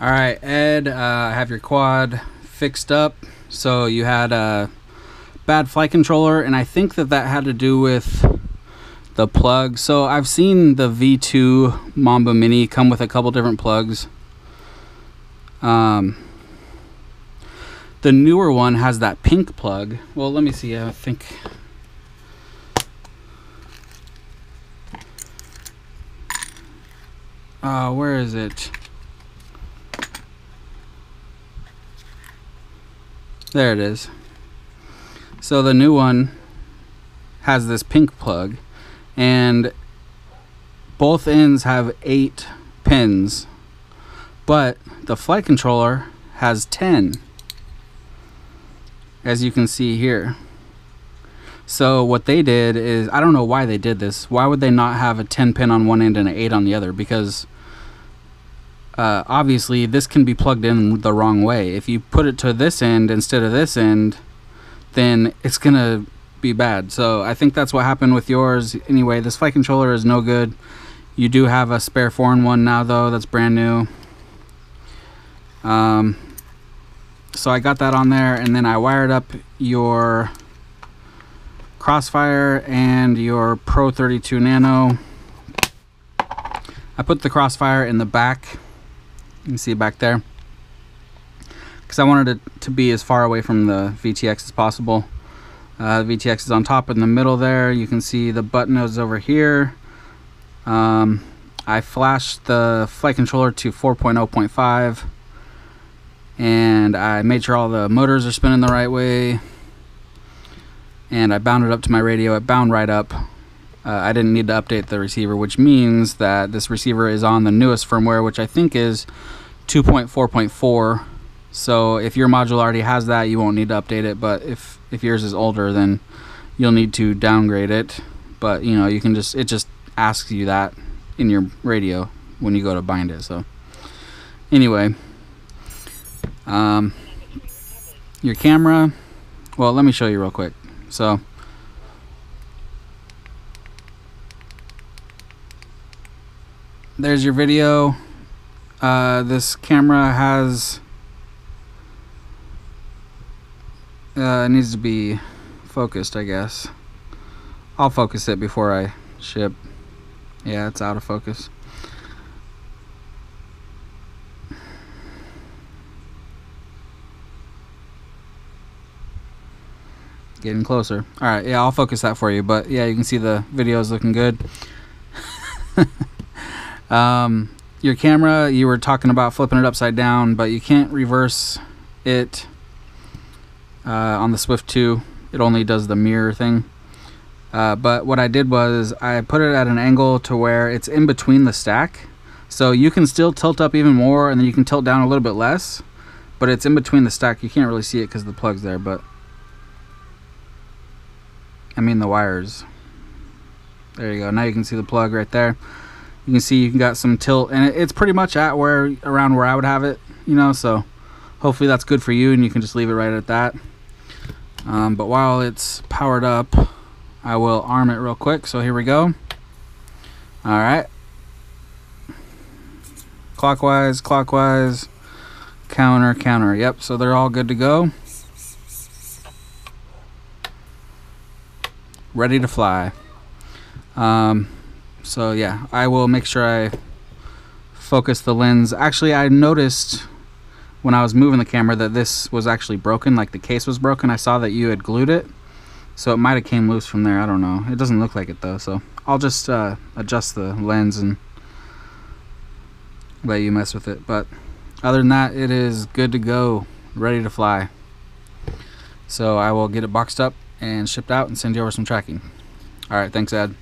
All right, Ed, I have your quad fixed up. So you had a bad flight controller, and I think that had to do with the plug. So I've seen the V2 Mamba Mini come with a couple different plugs. The newer one has that pink plug. Well, let me see. I think. Where is it? There it is. So the new one has this pink plug, and both ends have 8 pins, but the flight controller has 10, as you can see here. So what they did is, I don't know why they did this. Why would they not have a 10 pin on one end and an 8 on the other? Because obviously this can be plugged in the wrong way. If you put it to this end instead of this end, then it's gonna be bad. So I think that's what happened with yours. Anyway, this flight controller is no good. You do have a spare foreign one now though, that's brand new. So I got that on there, and then I wired up your Crossfire and your Pro 32 Nano. I put the Crossfire in the back. You can see it back there, because I wanted it to be as far away from the VTX as possible. The VTX is on top in the middle there. You can see the button is over here. I flashed the flight controller to 4.0.5, and I made sure all the motors are spinning the right way, and I bound it up to my radio. It bound right up. I didn't need to update the receiver, which means that this receiver is on the newest firmware, which I think is 2.4.4. So if your module already has that, you won't need to update it. But if yours is older, then you'll need to downgrade it. But you know, you can just, it just asks you that in your radio when you go to bind it. So anyway, your camera, well, let me show you real quick. So there's your video. This camera has needs to be focused, I guess. I'll focus it before I ship. Yeah, it's out of focus. Getting closer. All right, yeah, I'll focus that for you. But yeah, you can see the video is looking good. Your camera, you were talking about flipping it upside down, but you can't reverse it on the Swift 2. It only does the mirror thing. But what I did was I put it at an angle to where it's in between the stack. So you can still tilt up even more, and then you can tilt down a little bit less, but it's in between the stack. You can't really see it because the plug's there, but I mean the wires. There you go. Now you can see the plug right there. You can see you got some tilt, and it's pretty much at around where I would have it, you know, so hopefully that's good for you, and you can just leave it right at that. But while it's powered up, I will arm it real quick. So here we go. All right. Clockwise, clockwise, counter, counter. Yep, so they're all good to go. Ready to fly. So yeah, I will make sure I focus the lens. Actually, I noticed when I was moving the camera that this was actually broken, like the case was broken. I saw that you had glued it, so it might have came loose from there. I don't know. It doesn't look like it though, so I'll just adjust the lens and let you mess with it. But other than that, it is good to go, ready to fly. So I will get it boxed up and shipped out and send you over some tracking. All right, thanks, Ed.